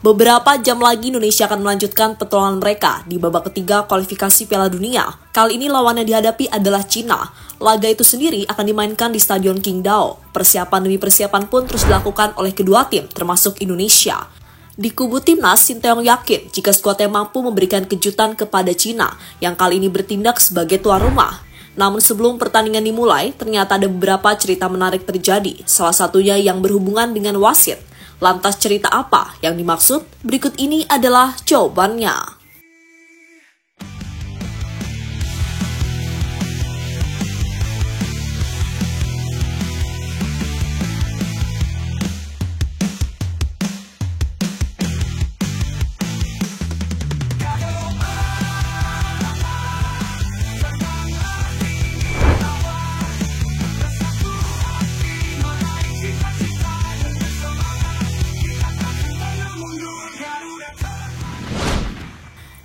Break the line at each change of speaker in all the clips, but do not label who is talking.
Beberapa jam lagi Indonesia akan melanjutkan petualangan mereka di babak ketiga kualifikasi Piala Dunia. Kali ini lawan yang dihadapi adalah Cina. Laga itu sendiri akan dimainkan di Stadion Qingdao. Persiapan demi persiapan pun terus dilakukan oleh kedua tim, termasuk Indonesia. Di kubu timnas, Sinteyong yakin jika skuadnya mampu memberikan kejutan kepada Cina yang kali ini bertindak sebagai tuan rumah. Namun sebelum pertandingan dimulai, ternyata ada beberapa cerita menarik terjadi, salah satunya yang berhubungan dengan wasit. Lantas cerita apa yang dimaksud? Berikut ini adalah jawabannya.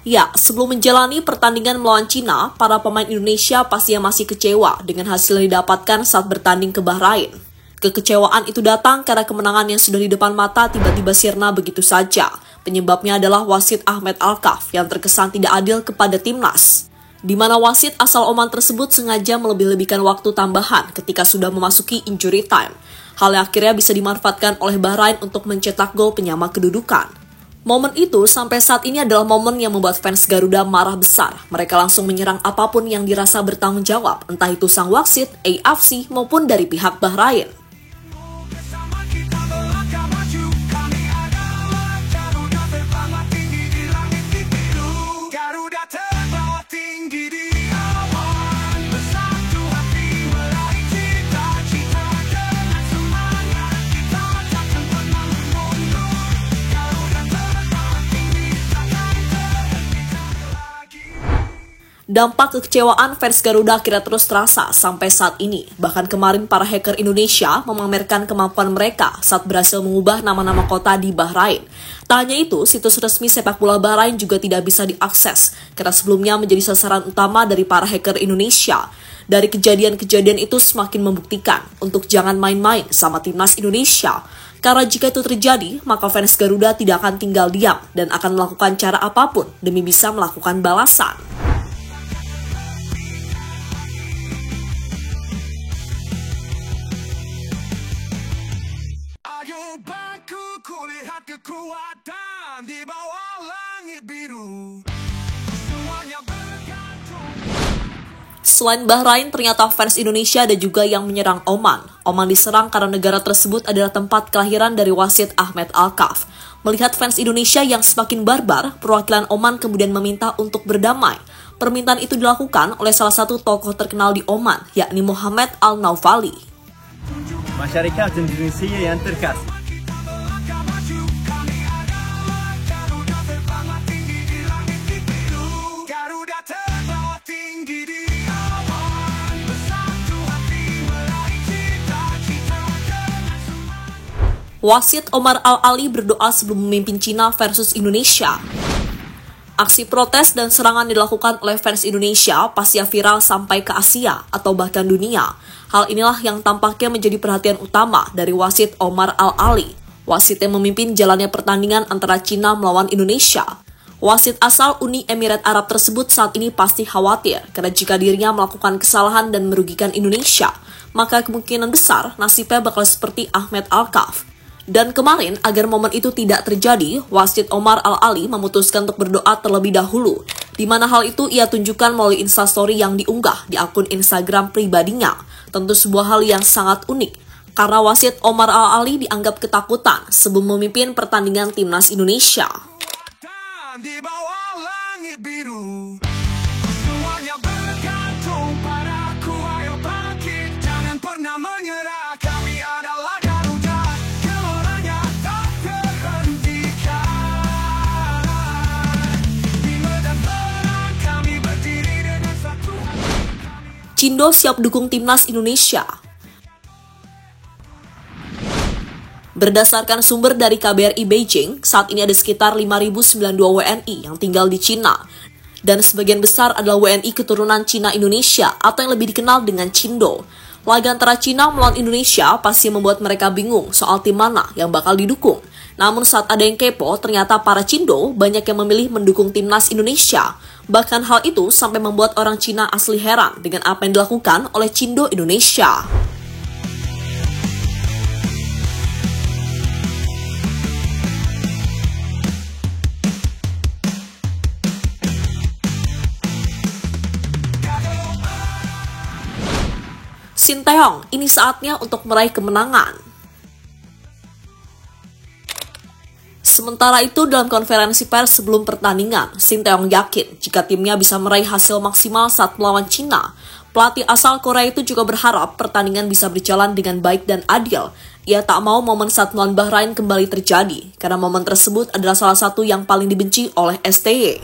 Ya, sebelum menjalani pertandingan melawan Cina, para pemain Indonesia pastinya masih kecewa dengan hasil yang didapatkan saat bertanding ke Bahrain. Kekecewaan itu datang karena kemenangan yang sudah di depan mata tiba-tiba sirna begitu saja. Penyebabnya adalah wasit Ahmed Alkaf yang terkesan tidak adil kepada timnas. Di mana wasit asal Oman tersebut sengaja melebih-lebihkan waktu tambahan ketika sudah memasuki injury time. Hal yang akhirnya bisa dimanfaatkan oleh Bahrain untuk mencetak gol penyama kedudukan. Momen itu sampai saat ini adalah momen yang membuat fans Garuda marah besar. Mereka langsung menyerang apapun yang dirasa bertanggung jawab, entah itu sang wasit, AFC, maupun dari pihak Bahrain. Dampak kekecewaan fans Garuda akhirnya terus terasa sampai saat ini. Bahkan kemarin para hacker Indonesia memamerkan kemampuan mereka saat berhasil mengubah nama-nama kota di Bahrain. Tak hanya itu, situs resmi sepak bola Bahrain juga tidak bisa diakses karena sebelumnya menjadi sasaran utama dari para hacker Indonesia. Dari kejadian-kejadian itu semakin membuktikan untuk jangan main-main sama timnas Indonesia. Karena jika itu terjadi, maka fans Garuda tidak akan tinggal diam dan akan melakukan cara apapun demi bisa melakukan balasan.
Kulihat kekuatan di bawah langit biru. Semuanya bergantung.
Selain Bahrain, ternyata fans Indonesia ada juga yang menyerang Oman. Oman diserang karena negara tersebut adalah tempat kelahiran dari wasit Ahmed Alkaf. Melihat fans Indonesia yang semakin barbar, perwakilan Oman kemudian meminta untuk berdamai. Permintaan itu dilakukan oleh salah satu tokoh terkenal di Oman, yakni Mohammed Al-Naufali.
Masyarakat Indonesia yang terkasih,
wasit Omar Al-Ali berdoa sebelum memimpin Cina versus Indonesia. Aksi protes dan serangan dilakukan oleh fans Indonesia pasca viral sampai ke Asia atau bahkan dunia. Hal inilah yang tampaknya menjadi perhatian utama dari wasit Omar Al-Ali. Wasit yang memimpin jalannya pertandingan antara Cina melawan Indonesia. Wasit asal Uni Emirat Arab tersebut saat ini pasti khawatir karena jika dirinya melakukan kesalahan dan merugikan Indonesia, maka kemungkinan besar nasibnya bakal seperti Ahmed Alkaf. Dan kemarin, agar momen itu tidak terjadi, wasit Omar Al-Ali memutuskan untuk berdoa terlebih dahulu, di mana hal itu ia tunjukkan melalui instastory yang diunggah di akun Instagram pribadinya. Tentu sebuah hal yang sangat unik, karena wasit Omar Al-Ali dianggap ketakutan sebelum memimpin pertandingan timnas Indonesia.
Di bawah langit biru. Semuanya bergantung padaku, ayo bangkit, jangan pernah menyerah, kami adalah Garuda, geloranya tak terhentikan. Di medan perang kami berdiri dengan satu hati.
Cindo siap dukung timnas Indonesia. Berdasarkan sumber dari KBRI Beijing, saat ini ada sekitar 5.092 WNI yang tinggal di Cina. Dan sebagian besar adalah WNI keturunan Cina Indonesia atau yang lebih dikenal dengan Cindo. Laga antara Cina melawan Indonesia pasti membuat mereka bingung soal tim mana yang bakal didukung. Namun saat ada yang kepo, ternyata para Cindo banyak yang memilih mendukung timnas Indonesia. Bahkan hal itu sampai membuat orang Cina asli heran dengan apa yang dilakukan oleh Cindo Indonesia. Sinteyong, ini saatnya untuk meraih kemenangan. Sementara itu, dalam konferensi pers sebelum pertandingan, Sinteyong yakin jika timnya bisa meraih hasil maksimal saat melawan Cina. Pelatih asal Korea itu juga berharap pertandingan bisa berjalan dengan baik dan adil. Ia tak mau momen saat melawan Bahrain kembali terjadi, karena momen tersebut adalah salah satu yang paling dibenci oleh STY.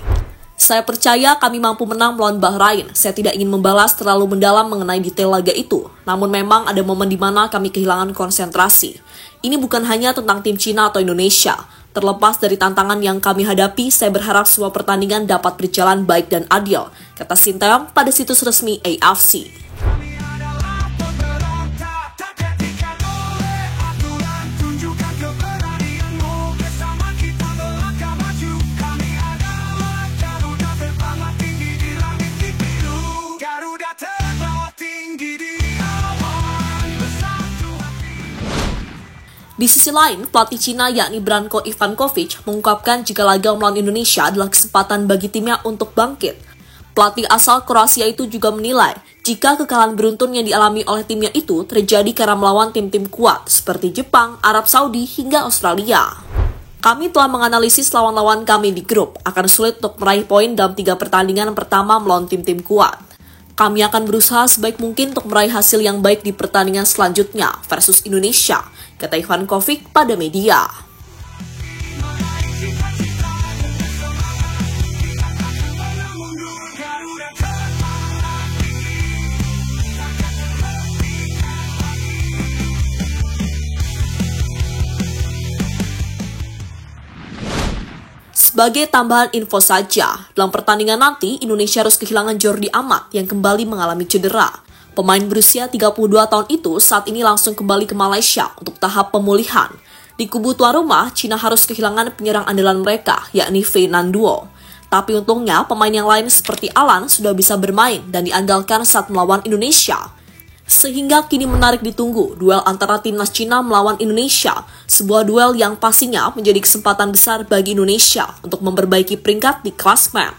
Saya percaya kami mampu menang melawan Bahrain. Saya tidak ingin membalas terlalu mendalam mengenai detail laga itu. Namun memang ada momen di mana kami kehilangan konsentrasi. Ini bukan hanya tentang tim Cina atau Indonesia. Terlepas dari tantangan yang kami hadapi, saya berharap semua pertandingan dapat berjalan baik dan adil, kata Sinteyong pada situs resmi AFC.
Kami adalah pemberontak, tak tertikat oleh aturan. Tunjukkan keberanianmu, bersama kita melangkah maju. Kami adalah Garuda terbang tinggi di langit di biru. Garuda terbang tinggi di awan, bersatu hati.
Di sisi lain, pelatih Cina yakni Branko Ivankovic mengungkapkan jika laga melawan Indonesia adalah kesempatan bagi timnya untuk bangkit. Pelatih asal Kroasia itu juga menilai jika kekalahan beruntun yang dialami oleh timnya itu terjadi karena melawan tim-tim kuat seperti Jepang, Arab Saudi, hingga Australia. Kami telah menganalisis lawan-lawan kami di grup, akan sulit untuk meraih poin dalam 3 pertandingan pertama melawan tim-tim kuat. Kami akan berusaha sebaik mungkin untuk meraih hasil yang baik di pertandingan selanjutnya versus Indonesia, kata Ivankovic pada media. Sebagai tambahan info saja, dalam pertandingan nanti Indonesia harus kehilangan Jordi Amat yang kembali mengalami cedera. Pemain berusia 32 tahun itu saat ini langsung kembali ke Malaysia untuk tahap pemulihan. Di kubu tuan rumah, Cina harus kehilangan penyerang andalan mereka, yakni Fernando. Tapi untungnya pemain yang lain seperti Alan sudah bisa bermain dan diandalkan saat melawan Indonesia. Sehingga kini menarik ditunggu duel antara timnas Cina melawan Indonesia, sebuah duel yang pastinya menjadi kesempatan besar bagi Indonesia untuk memperbaiki peringkat di klasemen.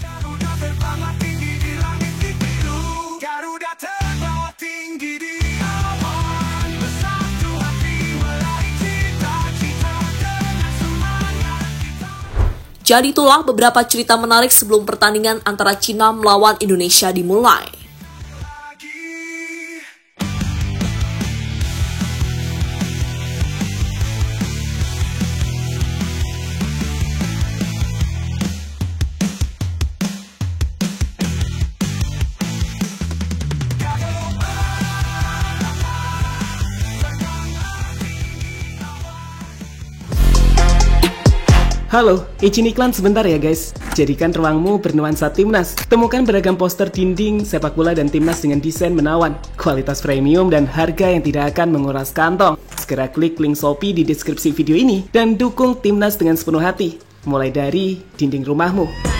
Garuda terbang tinggi di langit di biru. Garuda terbang tinggi di awan, bersatu hati meraih cita-cita dengan semangat kita.
Jadi itulah beberapa cerita menarik sebelum pertandingan antara Cina melawan Indonesia dimulai.
Halo, izin iklan sebentar ya guys. Jadikan ruangmu bernuansa timnas. Temukan beragam poster dinding, sepak bola dan timnas dengan desain menawan, kualitas premium dan harga yang tidak akan menguras kantong. Segera klik link Shopee di deskripsi video ini dan dukung timnas dengan sepenuh hati. Mulai dari dinding rumahmu.